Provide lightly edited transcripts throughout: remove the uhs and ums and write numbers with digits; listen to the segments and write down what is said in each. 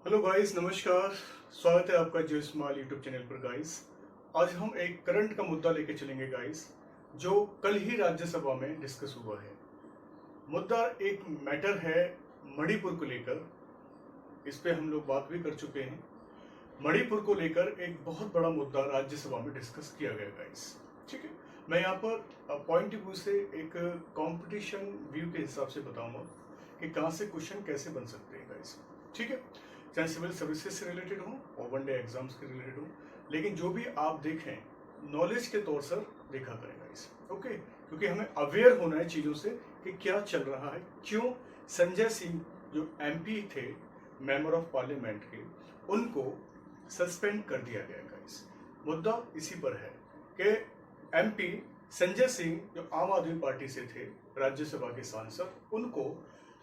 Hello guys, नमस्कार। स्वागत है आपका जो स्मॉल यूट्यूब चैनल पर गाइस। आज हम एक करंट का मुद्दा लेके चलेंगे गाइस, जो कल ही राज्यसभा में डिस्कस हुआ है। मुद्दा एक मैटर है मणिपुर को लेकर। इस पे हम लोग बात भी कर चुके हैं। मणिपुर को लेकर एक बहुत बड़ा मुद्दा राज्यसभा में डिस्कस किया गया गाइस। ठीक है, मैं यहाँ पर पॉइंट ऑफ व्यू से एक कंपटीशन व्यू के हिसाब से बताऊंगा कि कहाँ से क्वेश्चन कैसे बन सकते हैं गाइस। ठीक है, चाहे सिविल सर्विसेज से रिलेटेड हो और वन डे एग्जाम्स के रिलेटेड हो, लेकिन जो भी आप देखें नॉलेज के तौर पर देखा करें गाइस। ओके, क्योंकि हमें अवेयर होना है चीज़ों से कि क्या चल रहा है, क्यों संजय सिंह जो एमपी थे, मेंबर ऑफ पार्लियामेंट के, उनको सस्पेंड कर दिया गया गाइस। मुद्दा इसी पर है कि एमपी संजय सिंह जो आम आदमी पार्टी से थे, राज्यसभा के सांसद, उनको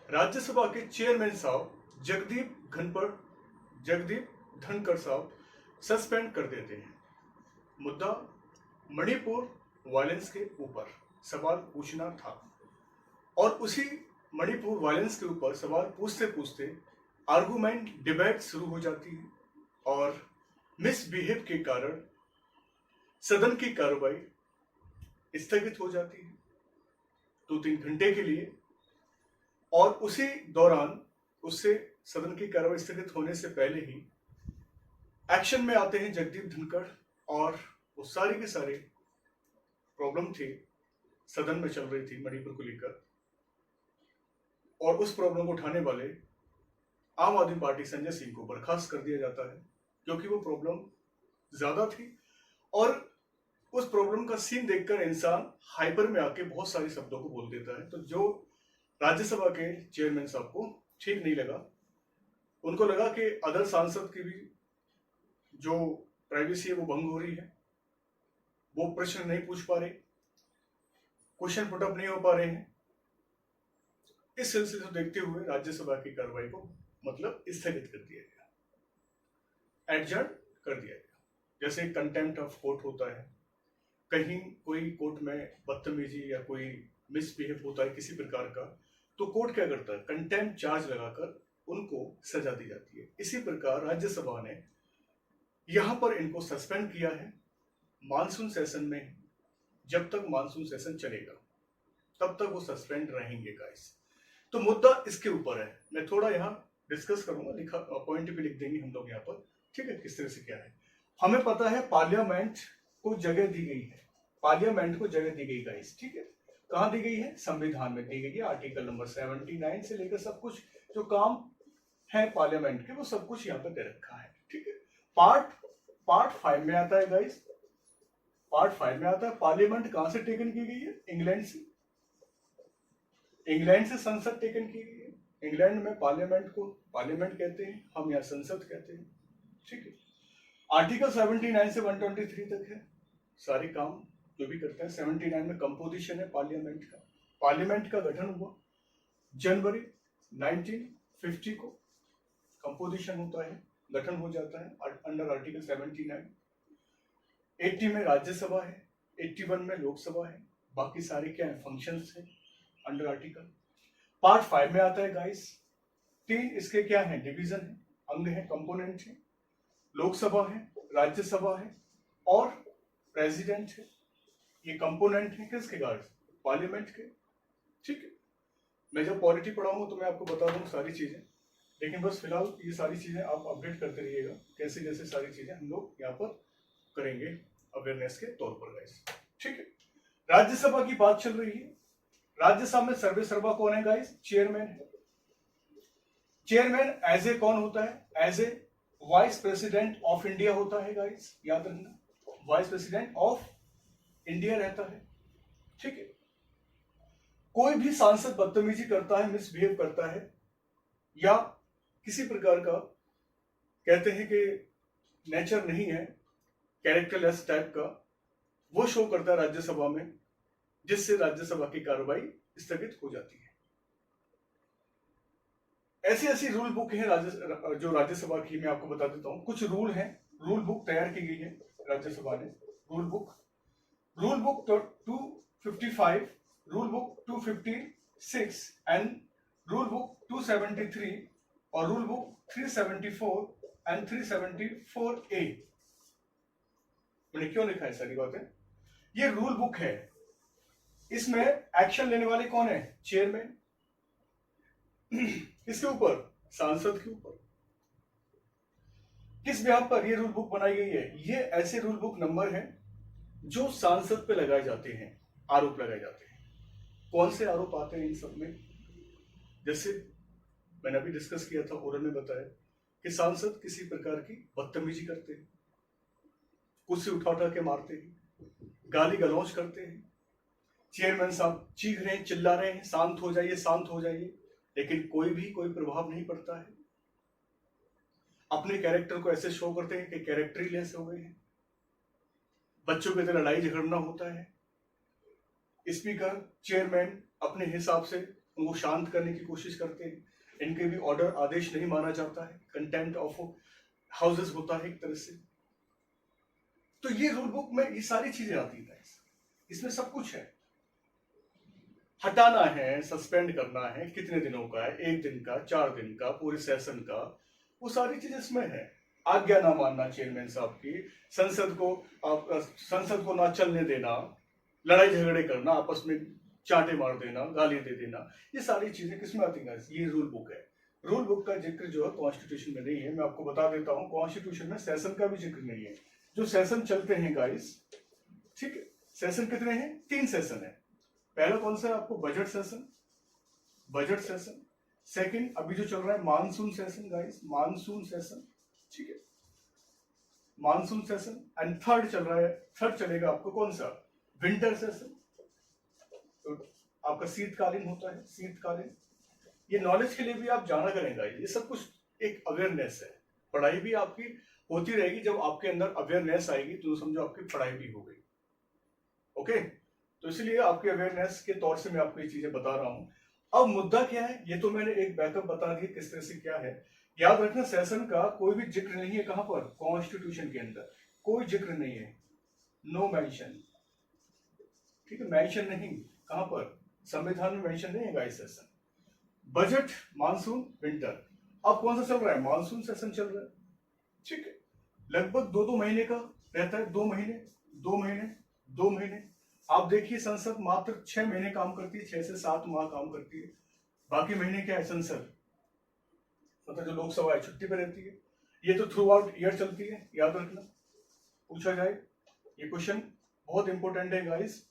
राज्यसभा के चेयरमैन साहब जगदीप धनखड़ साहब सस्पेंड कर देते हैं। मुद्दा मणिपुर वायलेंस के ऊपर सवाल पूछना था, और उसी मणिपुर वायलेंस के ऊपर सवाल पूछते पूछते आर्गुमेंट डिबेट शुरू हो जाती है और मिसबिहेव के कारण सदन की कार्रवाई स्थगित हो जाती है 2-3 घंटे के लिए। और उसी दौरान उससे सदन की कार्रवाई स्थगित होने से पहले ही एक्शन में आते हैं जगदीप धनखड़, और वो सारी की सारी प्रॉब्लम थी सदन में चल रही थी मणिपुर को लेकर, और उस प्रॉब्लम को उठाने वाले आम आदमी पार्टी संजय सिंह को बर्खास्त कर दिया जाता है, क्योंकि वो प्रॉब्लम ज्यादा थी। और उस प्रॉब्लम का सीन देखकर इंसान हाइपर में आके बहुत सारे शब्दों को बोल देता है। तो जो राज्यसभा के चेयरमैन साहब को ठीक नहीं लगा, उनको लगा कि अदर सांसद की भी जो प्राइवेसी है वो भंग हो रही है, वो प्रश्न नहीं पूछ पा रहे, क्वेश्चन पुटअप नहीं हो पा रहे हैं। इस सिलसिले को देखते हुए राज्यसभा की कार्रवाई को मतलब स्थगित कर दिया गया, एडजर्न कर दिया गया। जैसे कंटेम्प्ट ऑफ कोर्ट होता है, कहीं कोई कोर्ट में बदतमीजी या कोई मिसबिहेव होता है किसी प्रकार का, तो कोर्ट क्या करता है, कंटेम्प्ट चार्ज लगाकर उनको सजा दी जाती है। इसी प्रकार राज्यसभा ने यहां पर इनको सस्पेंड किया है मानसून सेशन में। जब तक मानसून सेशन चलेगा तब तक वो सस्पेंड रहेंगे गाइस। तो मुद्दा इसके ऊपर है, मैं थोड़ा यहाँ डिस्कस करूंगा, लिखा पॉइंट भी लिख देंगे हम लोग यहाँ पर। ठीक है, किस तरह से क्या है हमें पता है। पार्लियामेंट को जगह दी गई है, पार्लियामेंट को जगह दी गई गाइस। ठीक है, कहाँ दी गई है, संविधान में दी गई है। आर्टिकल नंबर 79 से लेकर सब कुछ जो काम है पार्लियामेंट के, वो सब कुछ यहाँ पर दे रखा है। ठीक है, पार्ट 5 में आता है गाइस, पार्ट 5 में आता है पार्लियामेंट कहां से टेकन की गई है, इंग्लैंड से। इंग्लैंड से संसद टेकन की गई है। इंग्लैंड में पार्लियामेंट को पार्लियामेंट कहते हैं, हम यहाँ संसद कहते हैं। ठीक है, आर्टिकल 79 से 123 तक है सारे काम जो भी करते हैं। 79 में कंपोजिशन है पार्लियामेंट का। पार्लियामेंट का गठन हुआ जनवरी 1950 को, कंपोजिशन होता है, गठन हो जाता है अंडर आर्टिकल 79। 80 में राज्यसभा है, 81 में लोकसभा है, बाकी सारे क्या है, फंक्शंस है अंडर आर्टिकल। पार्ट 5 में आता है गाइस, 3 इसके क्या है, डिवीजन है, अंग है, कंपोनेंट है। लोकसभा है, राज्यसभा है और प्रेसिडेंट है। ये कंपोनेंट है किसके गाइस, पार्लियामेंट के। ठीक है, मैं जब पॉलिटी पढ़ाऊंगा तो मैं आपको बता दूंगा सारी चीजें, लेकिन बस फिलहाल ये सारी चीजें आप अपडेट करते रहिएगा, कैसे जैसे सारी चीजें हम लोग यहाँ पर करेंगे अवेयरनेस के तौर पर गाइस। ठीक है, राज्यसभा की बात चल रही है। राज्यसभा में सर्वे सर्वा कौन है गाइस, चेयरमैन है। चेयरमैन एज ए कौन होता है, as a vice president of India होता है गाइस, याद रखना, वाइस प्रेसिडेंट ऑफ इंडिया रहता है। ठीक है, कोई भी सांसद बदतमीजी करता है, मिसबिहेव करता है, या किसी प्रकार का कहते हैं कि नेचर नहीं है, कैरेक्टरलेस टाइप का, वो शो करता है राज्यसभा में, जिससे राज्यसभा की कार्रवाई स्थगित हो जाती है। ऐसी ऐसी रूल बुक है जो राज्यसभा की, मैं आपको बता देता हूं। कुछ रूल हैं, रूल बुक तैयार की गई है राज्यसभा ने। Rule book 255, rule book 256 and rule book 273 और रूल बुक 374 एंड 374A। मैंने क्यों लिखा है सारी बातें? ये रूल बुक है, इसमें एक्शन लेने वाले कौन है? चेयरमैन। किसके ऊपर? सांसद के ऊपर। किस ब्याह पर ये रूल बुक बनाई गई है? ये ऐसे रूल बुक नंबर हैं जो सांसद पे लगाए जाते हैं, आरोप लगाए जाते हैं। कौन से आरोप आते हैं इन सब में? जैसे मैंने अभी डिस्कस किया था, ओरल में बताया कि सांसद किसी प्रकार की बदतमीजी करते हैं, कुर्सी उठा उठा के मारते हैं, गाली गलौज करते हैं, चेयरमैन साहब चीख रहे हैं, चिल्ला रहे हैं, शांत हो जाइए, शांत हो जाइए, लेकिन कोई प्रभाव नहीं पड़ता है। अपने कैरेक्टर को ऐसे शो करते हैं कि कैरेक्टरलेस हो गए हैं, बच्चों की तरह लड़ाई झगड़ना होता है। स्पीकर, चेयरमैन अपने हिसाब से उनको शांत करने की कोशिश करते हैं, इनके भी ऑर्डर आदेश नहीं माना जाता है, कंटेम्प्ट ऑफ हाउसेस होता है एक तरह से। तो ये रूल बुक में ये सारी चीजें आती है, इसमें सब कुछ है। हटाना है, सस्पेंड करना है, कितने दिनों का है, 1 दिन का, 4 दिन का, पूरे सेशन का, वो सारी चीजें इसमें है। आज्ञा ना मानना चेयरमैन साहब की, संसद को ना चलने देना, लड़ाई झगड़े करना, आपस में चांटे मार देना, गाली दे देना, ये सारी चीजें किसमें आती हैं? ये रूल बुक है। रूल बुक का जिक्र जो है कॉन्स्टिट्यूशन में नहीं है। मैं आपको बता देता हूँ, कॉन्स्टिट्यूशन में सेशन का भी जिक्र नहीं है। जो सेशन चलते हैं गाइस, ठीक है, सेशन कितने हैं? 3 सेशन है। पहला कौन सा है आपको? Budget session, budget session. Second अभी जो चल रहा है monsoon session guys, monsoon session, ठीक है, मानसून सेशन। एंड थर्ड चल रहा है, थर्ड चलेगा आपको कौन सा? Winter session. तो आपका शीतकालीन होता है, शीतकालीन। ये नॉलेज के लिए भी आप जाना करेंगे, ये सब कुछ एक अवेयरनेस है। पढ़ाई भी आपकी होती रहेगी, जब आपके अंदर अवेयरनेस आएगी तो समझो आपकी पढ़ाई भी हो गई। ओके, तो इसलिए आपके अवेयरनेस के तौर से मैं आपको ये चीजें बता रहा हूं। अब मुद्दा क्या है, ये तो मैंने एक बैकअप बता दिया किस तरह से क्या है। याद रखना, सेशन का कोई भी जिक्र नहीं है। कहां पर? कॉन्स्टिट्यूशन के अंदर कोई जिक्र नहीं है, नो मेंशन, ठीक है, मेंशन नहीं। कहां पर? संविधान में मेंशन नहीं है guys session. Budget, monsoon, winter. अब कौन सा चल रहा है? मानसून सेशन चल रहा है, ठीक है। लगभग 2-2 महीने का रहता है, 2 महीने, 2 महीने, 2 महीने। आप देखिए, संसद मात्र 6 महीने काम करती है, 6 से 7 माह काम करती है। बाकी महीने क्या है? संसद मतलब जो लोकसभा है छुट्टी पे रहती है। ये तो थ्रू आउट ईयर चलती है, याद रखना, पूछा जाए ये क्वेश्चन बहुत इंपॉर्टेंट है गाइस।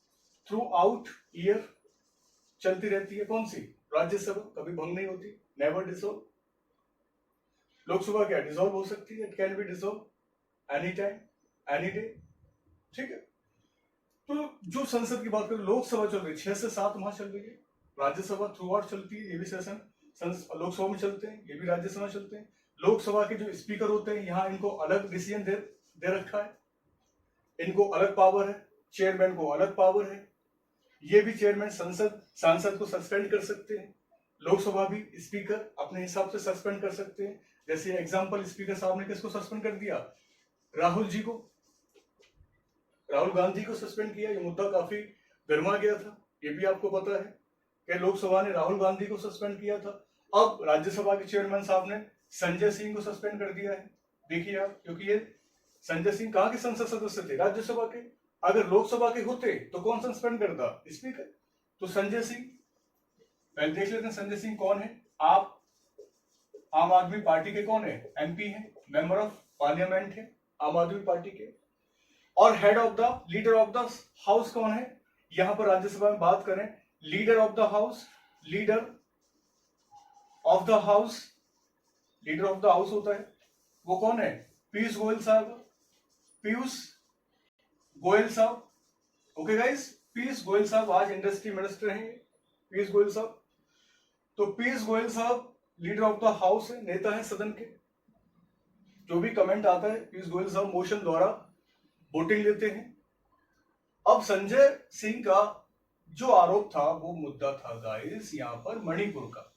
थ्रू आउट ईयर चलती रहती है। कौन सी? राज्यसभा कभी भंग नहीं होती, नेवर डिसॉल्व। लोकसभा क्या? डिसॉल्व हो सकती है, it can be dissolve any time, any day, ठीक है। तो जो संसद की बात करें, लोकसभा चल रही है, 6 से 7 माह चल रही है। राज्यसभा थ्रू आउट चलती है, ये भी सेशन लोकसभा में चलते हैं, ये भी राज्यसभा चलते हैं। लोकसभा के जो स्पीकर होते हैं, यहाँ इनको अलग डिसीजन दे रखा है, इनको अलग पावर है, चेयरमैन को अलग पावर है। ये भी चेयरमैन सांसद को सस्पेंड कर सकते हैं। लोकसभा भी स्पीकर अपने हिसाब से सस्पेंड कर सकते हैं। जैसे एग्जांपल, स्पीकर साहब ने किसको सस्पेंड कर दिया? राहुल जी को, राहुल गांधी को सस्पेंड किया। ये मुद्दा काफी गर्मा गया था, ये भी आपको पता है कि लोकसभा ने राहुल गांधी को सस्पेंड किया था। अब राज्यसभा के चेयरमैन साहब ने संजय सिंह को सस्पेंड कर दिया है। देखिए आप, क्योंकि ये संजय सिंह कहाँ के संसद सदस्य थे? राज्यसभा के। अगर लोकसभा के होते तो कौन सस्पेंड करता? स्पीकर। तो संजय सिंह, पहले देख लेते हैं संजय सिंह कौन है। आप आम आदमी पार्टी के कौन है? एमपी है, मेंबर ऑफ पार्लियामेंट है आम आदमी पार्टी के। और head of the, leader of the house कौन है? यहां पर राज्यसभा में बात करें, leader of the house, leader of the house, leader of the house होता है, वो कौन है? पीयूष गोयल साहब, पीयूष गोयल साहब। ओके गाइस, पीयूष गोयल साहब आज इंडस्ट्री मिनिस्टर हैं, पीयूष गोयल साहब। तो पीयूष गोयल साहब लीडर ऑफ द हाउस है, नेता है सदन के। जो भी कमेंट आता है, पीयूष गोयल साहब मोशन द्वारा वोटिंग लेते हैं। अब संजय सिंह का जो आरोप था, वो मुद्दा था गाइस यहां पर मणिपुर का।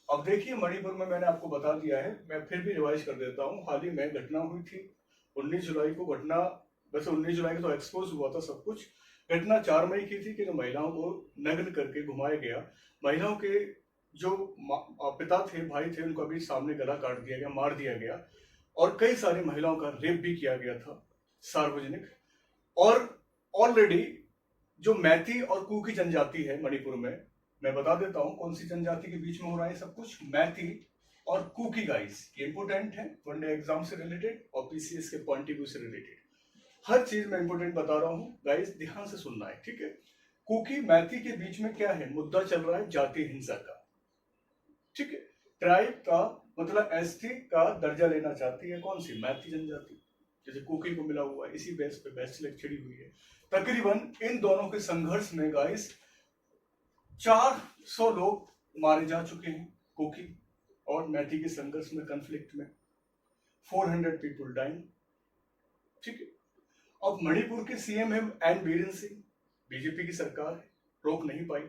अब देखिए, मणिपुर में मैंने आपको बता दिया है, मैं फिर भी रिवाइज कर देता हूं। हाल ही में घटना हुई थी 19 जुलाई को। घटना वैसे 19 जुलाई को तो एक्सपोज हुआ था सब कुछ। घटना 4 मई की थी कि जो महिलाओं को नग्न करके घुमाया गया। महिलाओं के जो पिता थे, भाई थे, उनका भी सामने गला काट दिया गया, मार दिया गया, और कई सारी महिलाओं का रेप भी किया गया था सार्वजनिक। और ऑलरेडी जो मैती और कुकी जनजाति है मणिपुर में, मैं बता देता हूं कौन सी जनजाति के बीच में हो रहा है सब कुछ। मैती और कुकी गाइस, ये इंपोर्टेंट है वनडे एग्जाम से रिलेटेड और पीसीएस के पॉइंट ऑफ व्यू से रिलेटेड। हर चीज मैं इंपोर्टेंट बता रहा हूं गाइस, ध्यान से सुनना है, ठीक है। कुकी मैती के बीच में क्या है, मुद्दा चल रहा है जाति हिंसा का, ठीक है। ट्राइब का मतलब एसटी का दर्जा लेना चाहती है कौन सी, मैती जनजाति, जैसे कुकी को मिला हुआ है, इसी बेस पे बेस्ट सिलेक्ट छिड़ी हुई है। तकरीबन इन दोनों के संघर्ष में गाइस 400 लोग मारे जा चुके हैं, कुकी और मैती के संघर्ष में, कन्फ्लिक्ट में 400 पीपल डाइंग, ठीक है। अब मणिपुर के सीएम है एन बीरेन सिंह, बीजेपी की सरकार है, रोक नहीं पाई।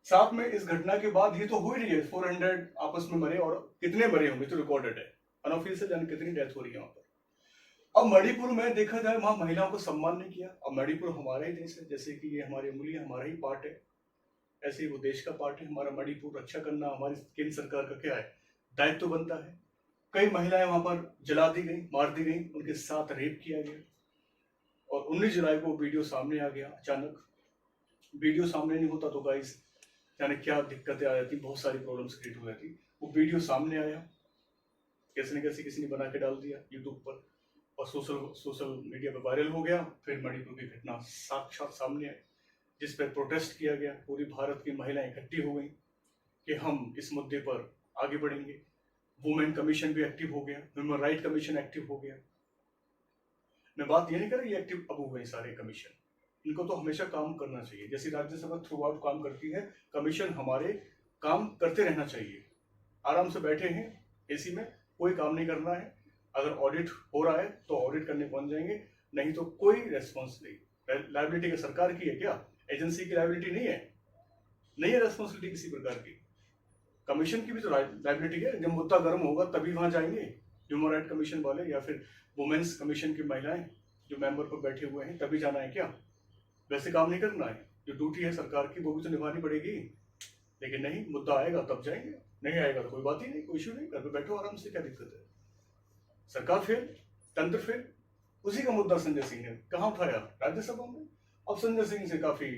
साथ में इस घटना के बाद ये तो हो ही रही है, 400 आपस में मरे, और कितने मरे होंगे तो रिकॉर्डेड है, अनऑफिशियल यानी कितनी डेथ हो रही है वहां पर। अब मणिपुर में देखा जाए वहां महिलाओं को सम्मान नहीं किया। अब मणिपुर हमारा ही देश है, जैसे कि ये हमारी उंगली हमारा ही पार्ट है, ऐसे ही वो देश का पार्ट है। हमारा मणिपुर रक्षा करना हमारी केंद्र सरकार का क्या है, दायित्व तो बनता है। कई महिलाएं वहां पर जला दी गई, मार दी गई, उनके साथ रेप किया गया, और 19 जुलाई को वीडियो सामने आ गया। अचानक वीडियो सामने नहीं होता तो गाइस यानी क्या दिक्कतें आ जाती, बहुत सारी प्रॉब्लम्स क्रिएट हो जाती। वो वीडियो सामने आया, कैसे न कैसे किसी ने बना के डाल दिया यूट्यूब पर, और सोशल मीडिया पर वायरल हो गया। फिर मणिपुर की घटना साक्षात सामने आई, जिस पर प्रोटेस्ट किया गया। पूरी भारत की महिलाएं इकट्ठी हो गई कि हम इस मुद्दे पर आगे बढ़ेंगे। वुमेन कमीशन भी एक्टिव हो गया, ह्यूमन राइट कमीशन एक्टिव हो गया। मैं बात ये नहीं कर रहा ये एक्टिव अब हुए सारे कमीशन, इनको तो हमेशा काम करना चाहिए, जैसे राज्यसभा थ्रू आउट काम करती है, कमीशन हमारे काम करते रहना चाहिए। आराम से बैठे हैं एसी में, कोई काम नहीं करना है। अगर ऑडिट हो रहा है तो ऑडिट करने पहुंच जाएंगे, नहीं तो कोई रेस्पॉन्स नहीं। लाइबिलिटी सरकार की है क्या, एजेंसी की लाइबिलिटी नहीं है, नहीं है रेस्पॉन्सिबिलिटी किसी प्रकार की। कमीशन की भी तो लाइबिलिटी है, जब मुद्दा गर्म होगा तभी वहां जाएंगे ह्यूमन राइट कमीशन वाले, या फिर वुमेन्स कमीशन की महिलाएं जो मेंबर पर बैठे हुए हैं, तभी जाना है क्या, वैसे काम नहीं करना है। जो ड्यूटी है सरकार की वो भी तो निभानी पड़ेगी। लेकिन नहीं, मुद्दा आएगा तब जाएंगे, नहीं आएगा तो कोई बात ही नहीं, कोई इशू नहीं, घर पे बैठो आराम से, क्या दिक्कत है। सरकार फेल, तंत्र फेल। उसी का मुद्दा संजय सिंह ने कहाँ उठाया, राज्यसभा में। अब संजय सिंह से काफी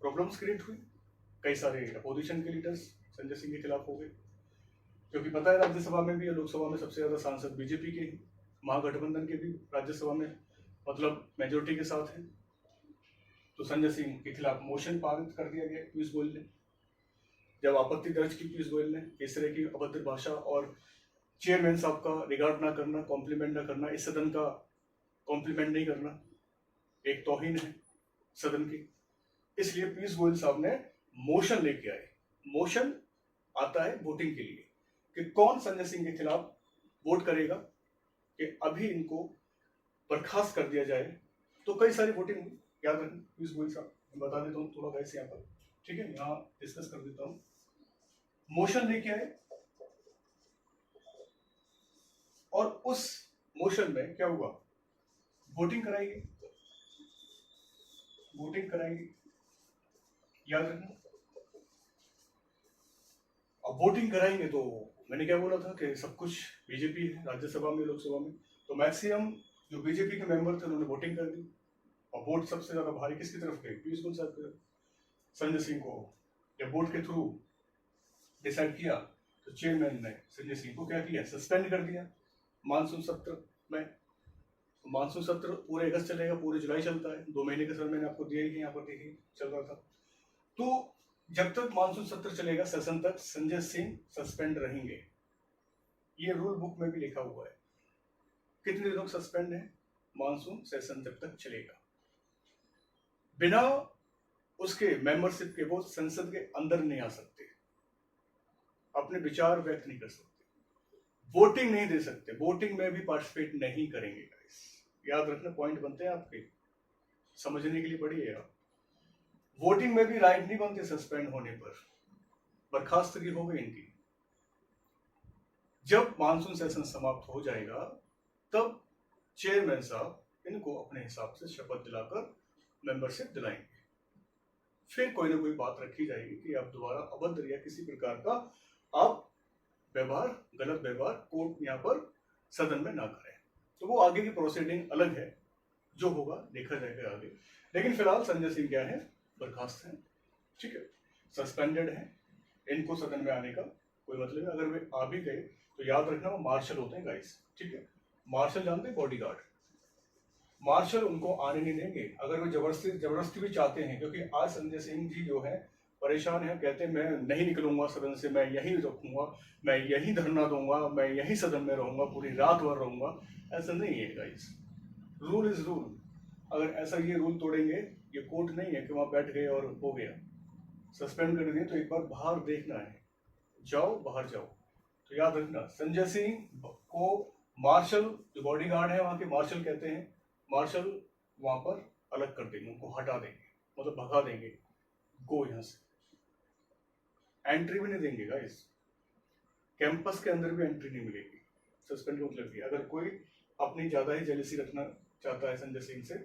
प्रॉब्लम्स क्रिएट हुई, कई सारे अपोजिशन के लीडर्स संजय सिंह के खिलाफ हो गए, क्योंकि पता है राज्यसभा में भी और लोकसभा में सबसे ज्यादा सांसद बीजेपी के, महागठबंधन के भी राज्यसभा में मतलब मेजोरिटी के साथ है। तो संजय सिंह के खिलाफ मोशन पारित कर दिया गया पीयूष गोयल ने। जब आपत्ति दर्ज की पीयूष गोयल ने, इस तरह की अभद्र भाषा और चेयरमैन साहब का रिगार्ड ना करना, कॉम्प्लीमेंट ना करना, इस सदन का कॉम्प्लीमेंट नहीं करना एक तौहीन है सदन की। इसलिए पीयूष गोयल साहब ने मोशन लेके आए। मोशन आता है वोटिंग के लिए कि कौन संजय सिंह के खिलाफ वोट करेगा कि अभी इनको बर्खास्त कर दिया जाए। तो कई सारी वोटिंग हुई, याद रखें पीयूष गोयल साहब, मैं बता देता हूँ थोड़ा वैसे यहाँ पर, ठीक है, यहाँ डिस्कस कर देता हूँ। मोशन लेके आए, और उस मोशन में क्या हुआ, वोटिंग कराएंगे, वोटिंग कराएंगे, याद रखना। अब वोटिंग कराएंगे तो मैंने क्या बोला था कि सब कुछ बीजेपी है राज्यसभा में, लोकसभा में, तो मैक्सिमम जो बीजेपी के मेंबर थे उन्होंने वोटिंग कर दी, और वोट सबसे ज्यादा भारी किसकी तरफ गए, पीयूष गोयल साहब की तरफ। संजय सिंह को जब वोट के थ्रू डिसाइड किया तो चेयरमैन ने संजय सिंह को क्या किया, सस्पेंड कर दिया मानसून सत्र में। मानसून सत्र पूरे अगस्त चलेगा, पूरे जुलाई चलता है, 2 महीने का समय मैंने आपको दिया ही, यहाँ पर देखिए चल रहा था। तो जब तक मानसून सत्र चलेगा सेशन तक संजय सिंह सस्पेंड रहेंगे, ये रूल बुक में भी लिखा हुआ है। कितने दिनों सस्पेंड है, मानसून सेशन जब तक चलेगा। बिना उसके मेंबरशिप के वो संसद के अंदर नहीं आ सकते, अपने विचार व्यक्त नहीं कर सकते, वोटिंग नहीं दे सकते, वोटिंग में भी पार्टिसिपेट नहीं करेंगे गाइस। याद रखना, पॉइंट बनते हैं आपके, समझने के लिए पढ़िए आप। वोटिंग में भी राइट नहीं बनते सस्पेंड होने पर, बर्खास्तगी हो गई इनकी। जब मानसून सेशन समाप्त हो जाएगा तब चेयरमैन साहब इनको अपने हिसाब से शपथ दिलाकर मेंबरशिप दिलाएंगे, फिर कोई ना कोई बात रखी जाएगी कि आप दोबारा अभद्र या किसी प्रकार का आप व्यवहार, गलत व्यवहार कोर्ट यहाँ पर सदन में ना करें। तो वो आगे की प्रोसीडिंग अलग है, जो होगा देखा जाएगा आगे। लेकिन फिलहाल संजय सिंह क्या है, बर्खास्त हैं, ठीक है, सस्पेंडेड है। इनको सदन में आने का कोई मतलब है। अगर वे आ भी गए तो याद रखना वो मार्शल होते हैं गाइस, ठीक है। मार्शल जानते हैं, बॉडीगार्ड। मार्शल उनको आने नहीं देंगे अगर वे जबरदस्ती भी चाहते हैं, क्योंकि आज संजय सिंह जी जो है परेशान है, कहते हैं मैं नहीं निकलूंगा सदन से, मैं यहीं रखूंगा, मैं यहीं धरना दूंगा, मैं यहीं सदन में रहूंगा, पूरी रात भर रहूंगा। ऐसा नहीं है गाइस, रूल इज रूल। अगर ऐसा ये रूल तोड़ेंगे, ये कोर्ट नहीं है कि वहां बैठ गए और हो गया, सस्पेंड कर दिए, तो एक बार बाहर देखना है, जाओ बाहर जाओ। तो याद रखना संजय सिंह को मार्शल, जो बॉडीगार्ड है वहां के, मार्शल कहते हैं, मार्शल वहां पर अलग कर देंगे, उनको हटा देंगे, मतलब भगा देंगे, गो यहां से, एंट्री भी नहीं देंगे गाइस, कैंपस के अंदर भी एंट्री नहीं मिलेगी। सस्पेंड का मतलब ये, अगर कोई अपनी ज्यादा ही जेलसी रखना चाहता है संजय सिंह से,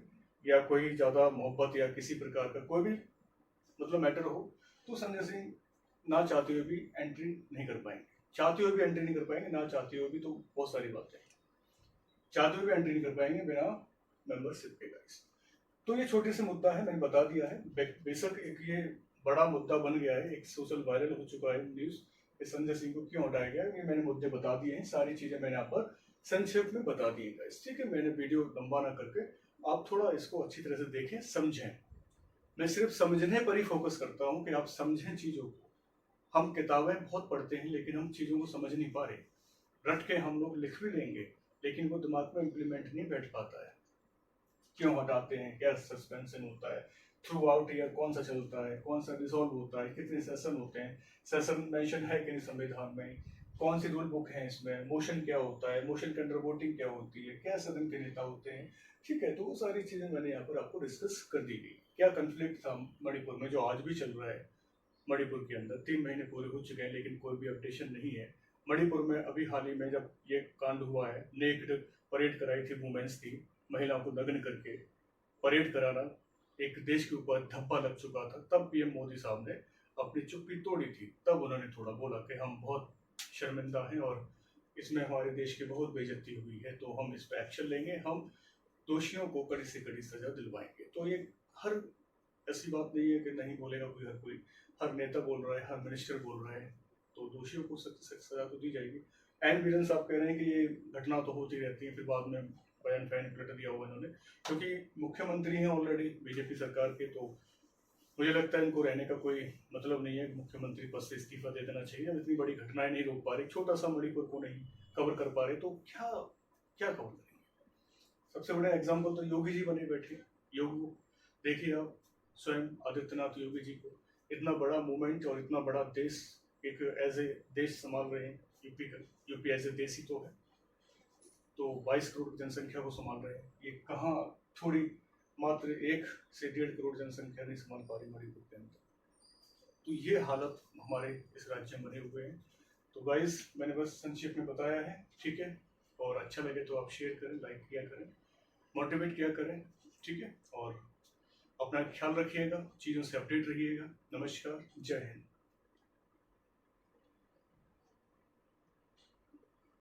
या कोई ज्यादा मोहब्बत या किसी प्रकार का कोई भी मतलब मैटर हो, तो संजय सिंह ना चाहते हुए भी एंट्री नहीं कर पाएंगे, चाहते हुए भी एंट्री नहीं कर पाएंगे, ना चाहते हुए भी तो बहुत सारी बातें, चाहते हुए भी एंट्री नहीं कर पाएंगे बिना मेंबरशिप के गाइस। तो ये छोटी सी मुद्दा है, मैंने बता दिया है। बेशक एक ये बड़ा मुद्दा बन गया है, एक सोशल वायरल हो चुका है न्यूज कि संजय सिंह को क्यों हटाया गया, ये मैंने मुद्दे बता दिए हैं, सारी चीजें मैंने यहाँ पर संक्षेप में बता दी है, ठीक है। मैंने वीडियो लंबा ना करके आप थोड़ा इसको अच्छी तरह से देखें, समझें। मैं सिर्फ समझने पर ही फोकस करता हूँ कि आप समझें चीजों को। हम किताबें बहुत पढ़ते हैं लेकिन हम चीजों को समझ नहीं पा रहे, रट के हम लोग लिख भी लेंगे लेकिन वो दिमाग में इम्प्लीमेंट नहीं बैठ पाता है। क्यों हटाते हैं, क्या सस्पेंशन होता है, थ्रू आउट ईयर कौन सा चलता है, कौन सा रिजॉल्व होता है, कितने सेशन होते हैं, सेशन मेंशन है कि नहीं संविधान में, कौन सी रूल बुक है इसमें, मोशन क्या होता है, मोशन के अंडर वोटिंग क्या होती है, क्या सदन के नेता होते हैं, ठीक है। तो वो सारी चीजें मैंने यहाँ पर आपको डिस्कस कर दी गई। क्या कंफ्लिक्ट था मणिपुर में जो आज भी चल रहा है, मणिपुर के अंदर 3 महीने पूरे हो चुके हैं लेकिन कोई भी अपडेशन नहीं है। मणिपुर में अभी हाल ही में जब ये कांड हुआ है, नेक्ड परेड कराई थी वुमेन्स की, महिलाओं को नग्न करके परेड कराना एक देश के ऊपर धब्बा लग चुका था, तब पीएम मोदी साहब ने अपनी चुप्पी तोड़ी थी। तब उन्होंने थोड़ा बोला कि हम बहुत शर्मिंदा हैं और इसमें हमारे देश की बहुत बेइज्जती हुई है, तो हम इस पर एक्शन लेंगे, हम दोषियों को कड़ी से कड़ी सजा दिलवाएंगे। तो ये हर ऐसी बात नहीं है कि नहीं बोलेगा कोई, हर कोई, हर नेता बोल रहा है, हर मिनिस्टर बोल रहा है, तो दोषियों को सख्त से सजा तो दी जाएगी। एन बीरन साहब कह रहे हैं कि ये घटना तो होती रहती है, फिर बाद में बयान फैन पलट दिया हुआ इन्होंने, क्योंकि मुख्यमंत्री हैं ऑलरेडी बीजेपी सरकार के, तो मुझे लगता है इनको रहने का कोई मतलब नहीं है, मुख्यमंत्री पद से इस्तीफा दे देना चाहिए। अब इतनी बड़ी घटनाएं नहीं रोक पा रहे, छोटा सा मणिपुर को नहीं कवर कर पा रहे, तो क्या क्या कवर करेंगे। सबसे बड़ा एग्जाम्पल तो योगी जी बने बैठे। योगी देखिए आप, स्वयं आदित्यनाथ योगी जी को, इतना बड़ा मूवमेंट और इतना बड़ा देश एक एज ए देश संभाल रहे हैं। यूपी एज ए देश ही तो है, तो 22 करोड़ की जनसंख्या को संभाल रहे हैं। ये कहाँ थोड़ी मात्र 1 से 1.5 करोड़ जनसंख्या नहीं संभाल पा रही मणिपुर के अंदर। तो ये हालत हमारे इस राज्य में बने हुए हैं। तो गाइस मैंने बस संक्षेप में बताया है, ठीक है। और अच्छा लगे तो आप शेयर करें, लाइक किया करें, मोटिवेट किया करें, ठीक है। और अपना ख्याल रखिएगा, चीज़ों से अपडेट रहिएगा। नमस्कार, जय हिंद।